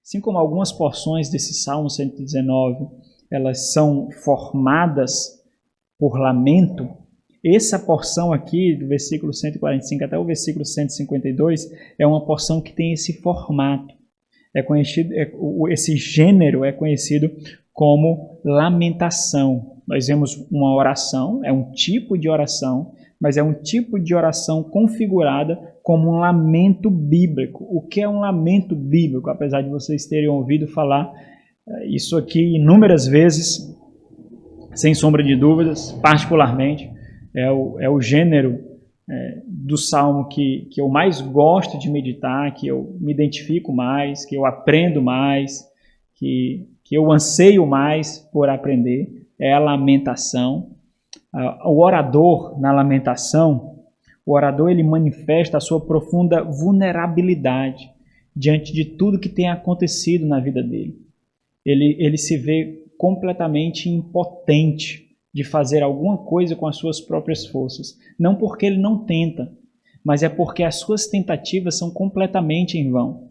Assim como algumas porções desse Salmo 119, elas são formadas por lamento, essa porção aqui, do versículo 145 até o versículo 152, é uma porção que tem esse formato. Esse gênero é conhecido como lamentação. Nós vemos uma oração, é um tipo de oração, mas é um tipo de oração configurada como um lamento bíblico. O que é um lamento bíblico? Apesar de vocês terem ouvido falar isso aqui inúmeras vezes, sem sombra de dúvidas, particularmente, é o gênero do Salmo que eu mais gosto de meditar, que eu me identifico mais, que eu aprendo mais, que eu anseio mais por aprender, é a lamentação. O orador, na lamentação, o orador ele manifesta a sua profunda vulnerabilidade diante de tudo que tem acontecido na vida dele. Ele se vê completamente impotente de fazer alguma coisa com as suas próprias forças. Não porque ele não tenta, mas é porque as suas tentativas são completamente em vão.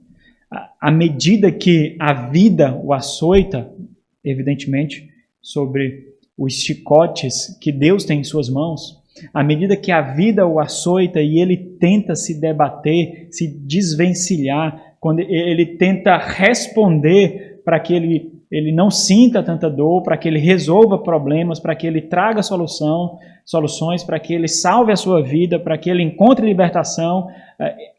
À medida que a vida o açoita, evidentemente, sobre os chicotes que Deus tem em suas mãos, à medida que a vida o açoita e ele tenta se debater, se desvencilhar, quando ele tenta responder para que ele não sinta tanta dor, para que ele resolva problemas, para que ele traga soluções, para que ele salve a sua vida, para que ele encontre libertação.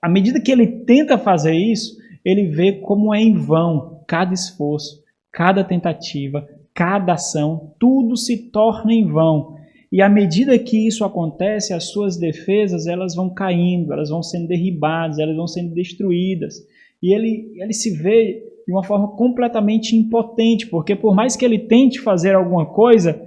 À medida que ele tenta fazer isso, ele vê como é em vão cada esforço, cada tentativa, cada ação, tudo se torna em vão. E à medida que isso acontece, as suas defesas elas vão caindo, elas vão sendo derribadas, elas vão sendo destruídas. E ele se vê de uma forma completamente impotente, porque por mais que ele tente fazer alguma coisa,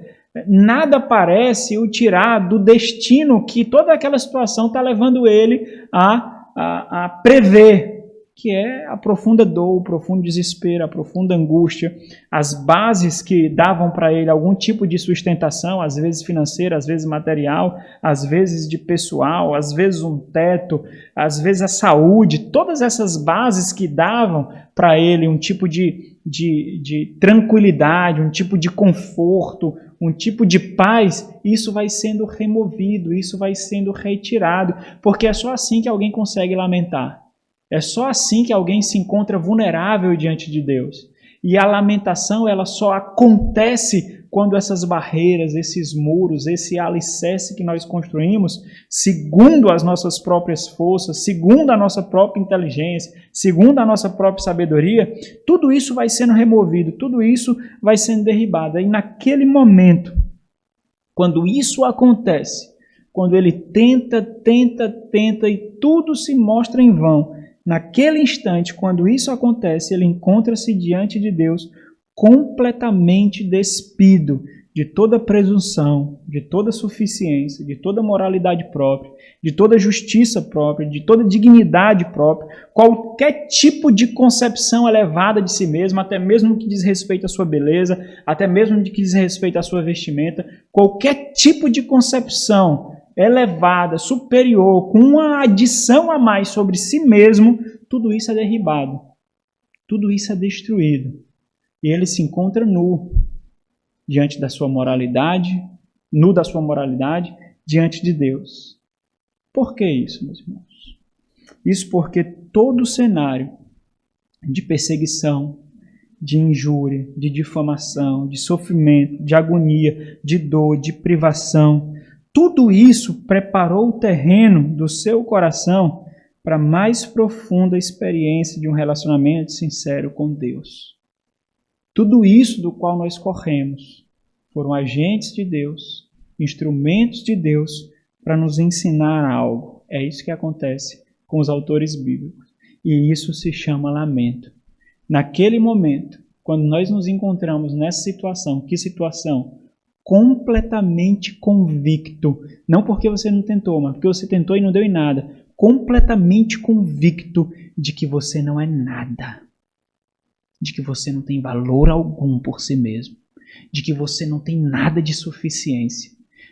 nada parece o tirar do destino que toda aquela situação está levando ele a prever, que é a profunda dor, o profundo desespero, a profunda angústia, as bases que davam para ele algum tipo de sustentação, às vezes financeira, às vezes material, às vezes de pessoal, às vezes um teto, às vezes a saúde, todas essas bases que davam para ele um tipo de tranquilidade, um tipo de conforto, um tipo de paz, isso vai sendo removido, isso vai sendo retirado, porque é só assim que alguém consegue lamentar. É só assim que alguém se encontra vulnerável diante de Deus. E a lamentação, ela só acontece quando essas barreiras, esses muros, esse alicerce que nós construímos, segundo as nossas próprias forças, segundo a nossa própria inteligência, segundo a nossa própria sabedoria, tudo isso vai sendo removido, tudo isso vai sendo derribado. E naquele momento, quando isso acontece, quando ele tenta e tudo se mostra em vão, naquele instante, quando isso acontece, ele encontra-se diante de Deus completamente despido de toda presunção, de toda suficiência, de toda moralidade própria, de toda justiça própria, de toda dignidade própria, qualquer tipo de concepção elevada de si mesmo, até mesmo no que diz respeito à sua beleza, até mesmo no que diz respeito à sua vestimenta, qualquer tipo de concepção elevada, superior, com uma adição a mais sobre si mesmo, tudo isso é derribado, tudo isso é destruído. E ele se encontra nu diante da sua moralidade, nu da sua moralidade diante de Deus. Por que isso, meus irmãos? Isso porque todo o cenário de perseguição, de injúria, de difamação, de sofrimento, de agonia, de dor, de privação, tudo isso preparou o terreno do seu coração para a mais profunda experiência de um relacionamento sincero com Deus. Tudo isso do qual nós corremos foram agentes de Deus, instrumentos de Deus para nos ensinar algo. É isso que acontece com os autores bíblicos. E isso se chama lamento. Naquele momento, quando nós nos encontramos nessa situação, que situação? Completamente convicto, não porque você não tentou, mas porque você tentou e não deu em nada, completamente convicto de que você não é nada, de que você não tem valor algum por si mesmo, de que você não tem nada de suficiência,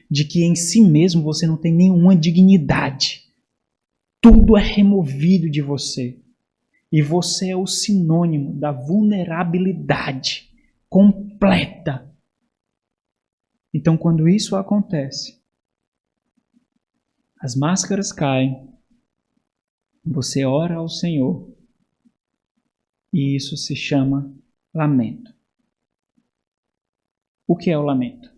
de que em si mesmo você não tem nenhuma dignidade. Tudo é removido de você. E você é o sinônimo da vulnerabilidade completa. Então, quando isso acontece, as máscaras caem, você ora ao Senhor, e isso se chama lamento. O que é o lamento?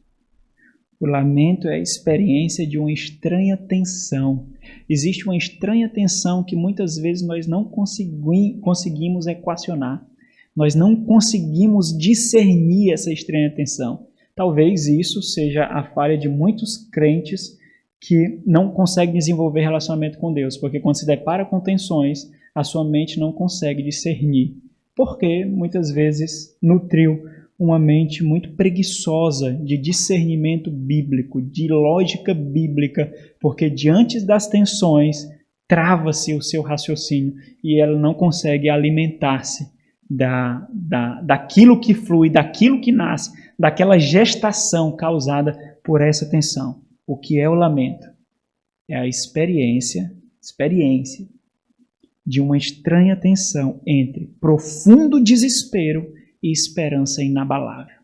O lamento é a experiência de uma estranha tensão. Existe uma estranha tensão que muitas vezes nós não conseguimos equacionar. Nós não conseguimos discernir essa estranha tensão. Talvez isso seja a falha de muitos crentes que não conseguem desenvolver relacionamento com Deus, porque quando se depara com tensões, a sua mente não consegue discernir, porque muitas vezes nutriu uma mente muito preguiçosa de discernimento bíblico, de lógica bíblica, porque diante das tensões trava-se o seu raciocínio e ela não consegue alimentar-se daquilo que flui, daquilo que nasce, daquela gestação causada por essa tensão. O que é o lamento? É a experiência de uma estranha tensão entre profundo desespero e esperança inabalável.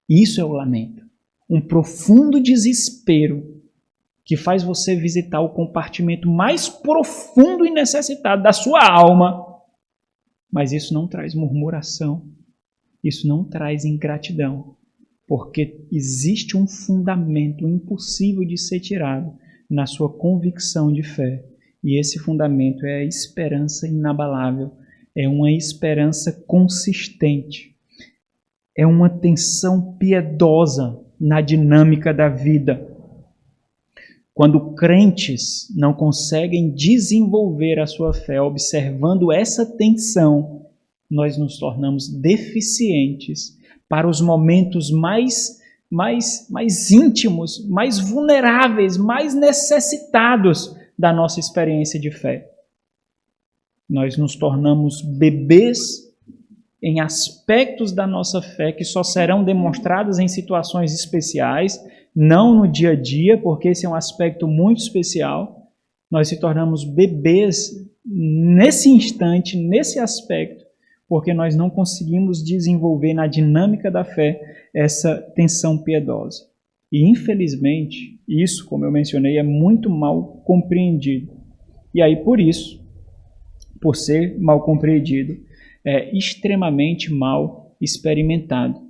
Isso é o lamento. Um profundo desespero que faz você visitar o compartimento mais profundo e necessitado da sua alma. Mas isso não traz murmuração, isso não traz ingratidão, porque existe um fundamento impossível de ser tirado na sua convicção de fé. E esse fundamento é a esperança inabalável, é uma esperança consistente, é uma tensão piedosa na dinâmica da vida. Quando crentes não conseguem desenvolver a sua fé observando essa tensão, nós nos tornamos deficientes para os momentos mais íntimos, mais vulneráveis, mais necessitados da nossa experiência de fé. Nós nos tornamos bebês em aspectos da nossa fé que só serão demonstrados em situações especiais, não no dia a dia, porque esse é um aspecto muito especial. Nós se tornamos bebês nesse instante, nesse aspecto, porque nós não conseguimos desenvolver na dinâmica da fé essa tensão piedosa. E, infelizmente, isso, como eu mencionei, é muito mal compreendido. E aí, por isso, por ser mal compreendido, é extremamente mal experimentado.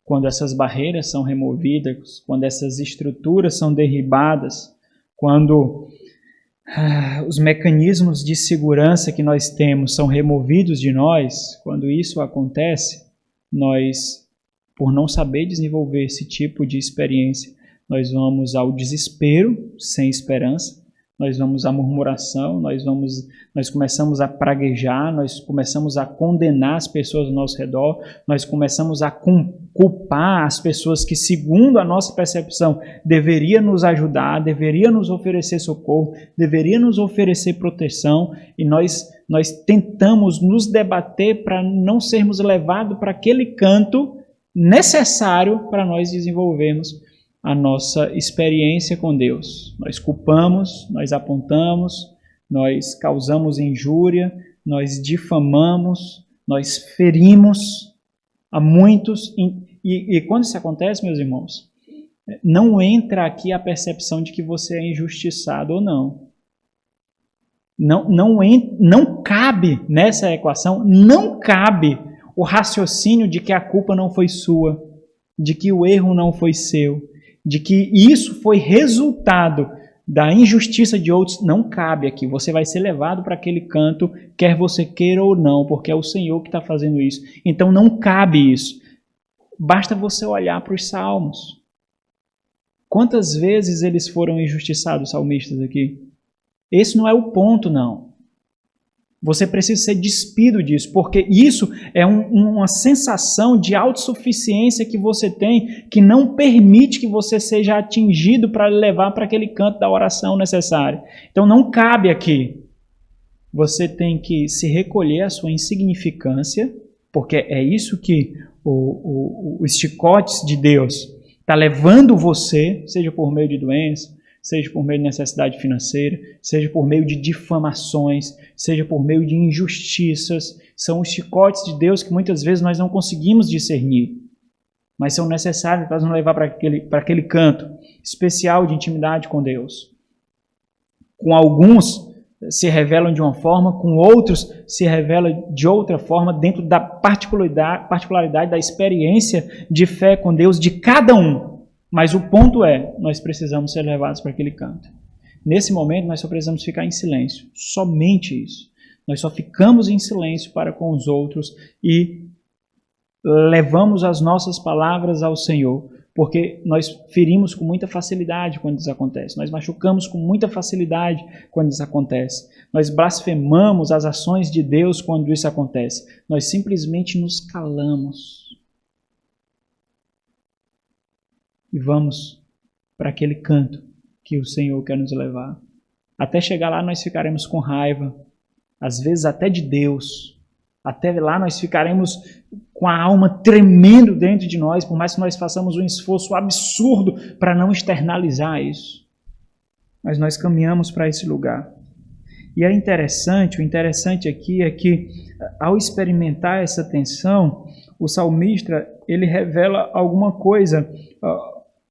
Quando essas barreiras são removidas, quando essas estruturas são derribadas, quando os mecanismos de segurança que nós temos são removidos de nós, quando isso acontece, nós, por não saber desenvolver esse tipo de experiência, nós vamos ao desespero sem esperança, nós vamos à murmuração, nós começamos a praguejar, nós começamos a condenar as pessoas ao nosso redor, nós começamos a culpar as pessoas que, segundo a nossa percepção, deveriam nos ajudar, deveriam nos oferecer socorro, deveriam nos oferecer proteção, e nós tentamos nos debater para não sermos levados para aquele canto necessário para nós desenvolvermos a nossa experiência com Deus. Nós culpamos, nós apontamos, nós causamos injúria, nós difamamos, nós ferimos a muitos. E quando isso acontece, meus irmãos, não entra aqui a percepção de que você é injustiçado ou não. Não cabe nessa equação, não cabe o raciocínio de que a culpa não foi sua, de que o erro não foi seu, de que isso foi resultado da injustiça de outros. Não cabe aqui. Você vai ser levado para aquele canto, quer você queira ou não, porque é o Senhor que está fazendo isso. Então não cabe isso. Basta você olhar para os salmos. Quantas vezes eles foram injustiçados, salmistas aqui? Esse não é o ponto, não. Você precisa ser despido disso, porque isso é uma sensação de autossuficiência que você tem, que não permite que você seja atingido para levar para aquele canto da oração necessária. Então não cabe aqui. Você tem que se recolher à sua insignificância, porque é isso que os chicotes de Deus está levando você, seja por meio de doença, seja por meio de necessidade financeira, seja por meio de difamações, seja por meio de injustiças. São os chicotes de Deus que muitas vezes nós não conseguimos discernir, mas são necessários para nos levar para aquele canto especial de intimidade com Deus. Com alguns se revelam de uma forma, com outros se revelam de outra forma, dentro da particularidade da experiência de fé com Deus de cada um. Mas o ponto é, nós precisamos ser levados para aquele canto. Nesse momento, nós só precisamos ficar em silêncio. Somente isso. Nós só ficamos em silêncio para com os outros e levamos as nossas palavras ao Senhor, porque nós ferimos com muita facilidade quando isso acontece. Nós machucamos com muita facilidade quando isso acontece. Nós blasfemamos as ações de Deus quando isso acontece. Nós simplesmente nos calamos. E vamos para aquele canto que o Senhor quer nos levar. Até chegar lá nós ficaremos com raiva, às vezes até de Deus. Até lá nós ficaremos com a alma tremendo dentro de nós, por mais que nós façamos um esforço absurdo para não externalizar isso. Mas nós caminhamos para esse lugar. E o interessante aqui é que, ao experimentar essa tensão, o salmista, ele revela alguma coisa,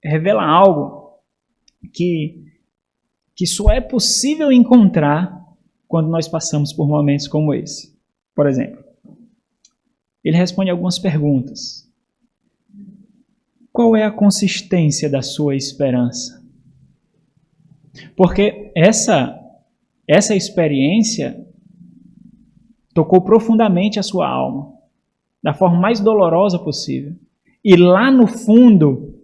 revela algo que só é possível encontrar quando nós passamos por momentos como esse. Por exemplo, ele responde algumas perguntas. Qual é a consistência da sua esperança? Porque essa experiência tocou profundamente a sua alma, da forma mais dolorosa possível. E lá no fundo,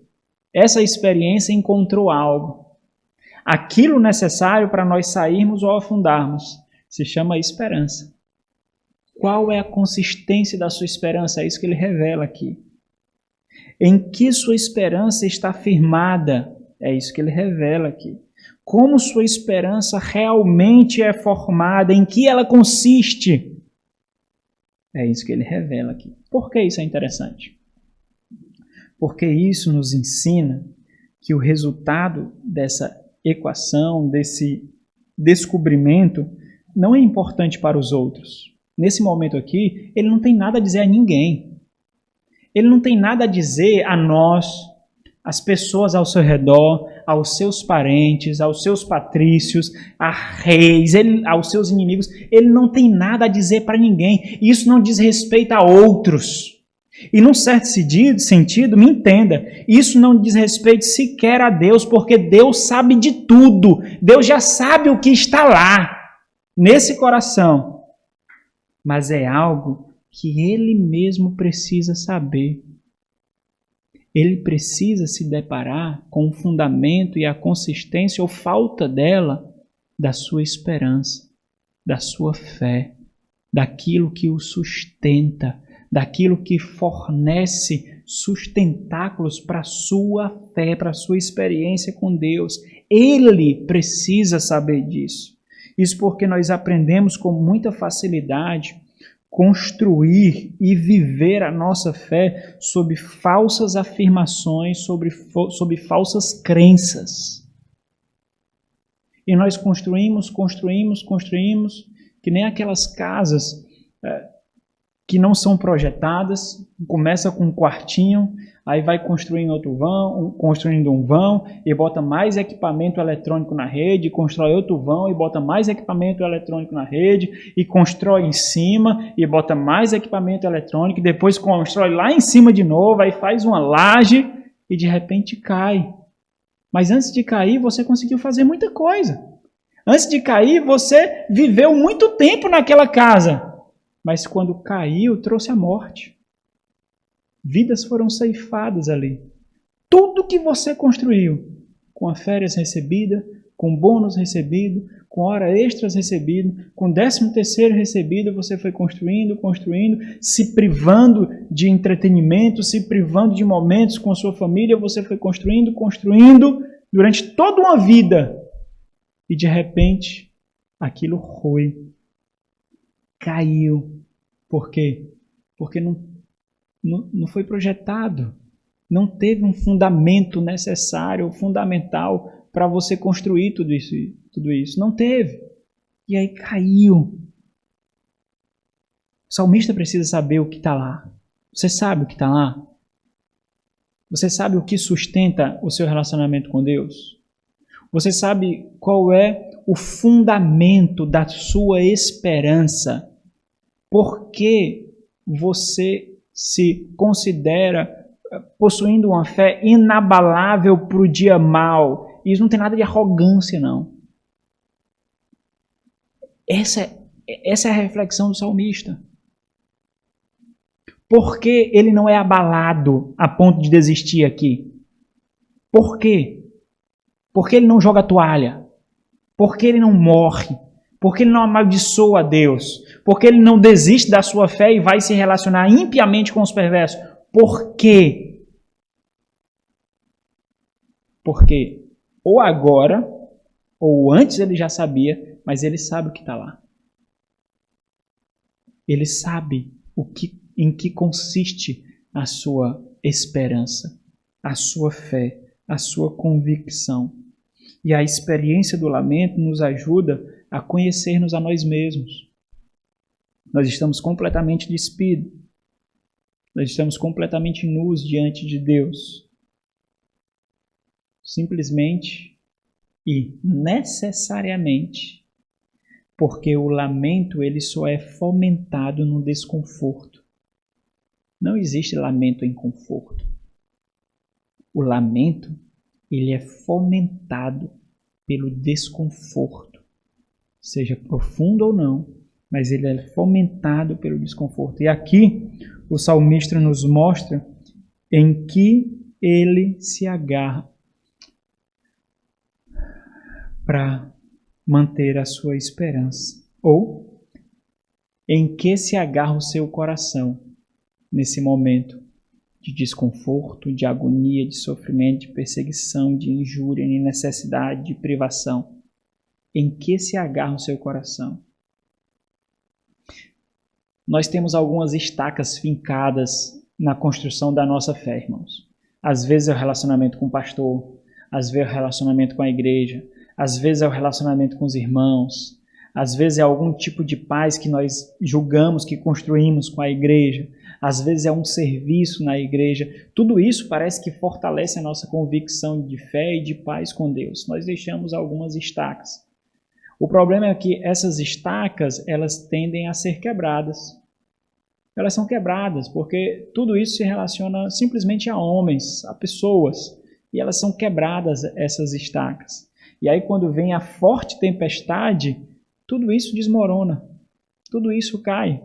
essa experiência encontrou algo. Aquilo necessário para nós sairmos ou afundarmos se chama esperança. Qual é a consistência da sua esperança? É isso que ele revela aqui. Em que sua esperança está firmada? É isso que ele revela aqui. Como sua esperança realmente é formada? Em que ela consiste? É isso que ele revela aqui. Por que isso é interessante? Porque isso nos ensina que o resultado dessa equação, desse descobrimento, não é importante para os outros. Nesse momento aqui, ele não tem nada a dizer a ninguém. Ele não tem nada a dizer a nós, às pessoas ao seu redor, aos seus parentes, aos seus patrícios, a reis, aos seus inimigos. Ele não tem nada a dizer para ninguém. Isso não diz respeito a outros. E num certo sentido, me entenda, isso não diz respeito sequer a Deus, porque Deus sabe de tudo. Deus já sabe o que está lá, nesse coração. Mas é algo que ele mesmo precisa saber. Ele precisa se deparar com o fundamento e a consistência ou falta dela da sua esperança, da sua fé, daquilo que o sustenta, daquilo que fornece sustentáculos para a sua fé, para a sua experiência com Deus. Ele precisa saber disso. Isso porque nós aprendemos com muita facilidade construir e viver a nossa fé sob falsas afirmações, sob falsas crenças. E nós construímos, que nem aquelas casas que não são projetadas, começa com um quartinho, aí vai construindo um vão, e bota mais equipamento eletrônico na rede, constrói outro vão, e bota mais equipamento eletrônico na rede, e constrói em cima, e bota mais equipamento eletrônico, e depois constrói lá em cima de novo, aí faz uma laje, e de repente cai. Mas antes de cair, você conseguiu fazer muita coisa. Antes de cair, você viveu muito tempo naquela casa. Mas quando caiu, trouxe a morte. Vidas foram ceifadas ali. Tudo que você construiu, com as férias recebidas, com bônus recebido, com hora extras recebido, com 13º recebido, você foi construindo, se privando de entretenimento, se privando de momentos com a sua família, você foi construindo durante toda uma vida. E de repente, aquilo caiu. Por quê? Porque não foi projetado. Não teve um fundamento necessário, fundamental para você construir tudo isso. Não teve. E aí caiu. O salmista precisa saber o que está lá. Você sabe o que está lá? Você sabe o que sustenta o seu relacionamento com Deus? Você sabe qual é o fundamento da sua esperança? Por que você se considera possuindo uma fé inabalável para o dia mau? Isso não tem nada de arrogância, não. Essa é a reflexão do salmista. Por que ele não é abalado a ponto de desistir aqui? Por quê? Por que ele não joga a toalha? Por que ele não morre? Por que ele não amaldiçoa a Deus? Por que ele não desiste da sua fé e vai se relacionar impiamente com os perversos? Por quê? Porque ou agora, ou antes ele já sabia, mas ele sabe o que está lá. Ele sabe em que consiste a sua esperança, a sua fé, a sua convicção. E a experiência do lamento nos ajuda a conhecermos a nós mesmos. Nós estamos completamente despidos. Nós estamos completamente nus diante de Deus. Simplesmente e necessariamente porque o lamento ele só é fomentado no desconforto. Não existe lamento em conforto. O lamento ele é fomentado pelo desconforto, seja profundo ou não, mas ele é fomentado pelo desconforto. E aqui o salmista nos mostra em que ele se agarra para manter a sua esperança, ou em que se agarra o seu coração nesse momento de desconforto, de agonia, de sofrimento, de perseguição, de injúria, de necessidade, de privação. Em que se agarra o seu coração? Nós temos algumas estacas fincadas na construção da nossa fé, irmãos. Às vezes é o relacionamento com o pastor, às vezes é o relacionamento com a igreja, às vezes é o relacionamento com os irmãos, às vezes é algum tipo de paz que nós julgamos, que construímos com a igreja, às vezes é um serviço na igreja. Tudo isso parece que fortalece a nossa convicção de fé e de paz com Deus. Nós deixamos algumas estacas. O problema é que essas estacas, elas tendem a ser quebradas. Elas são quebradas porque tudo isso se relaciona simplesmente a homens, a pessoas, e elas são quebradas, essas estacas. E aí quando vem a forte tempestade, tudo isso desmorona, tudo isso cai.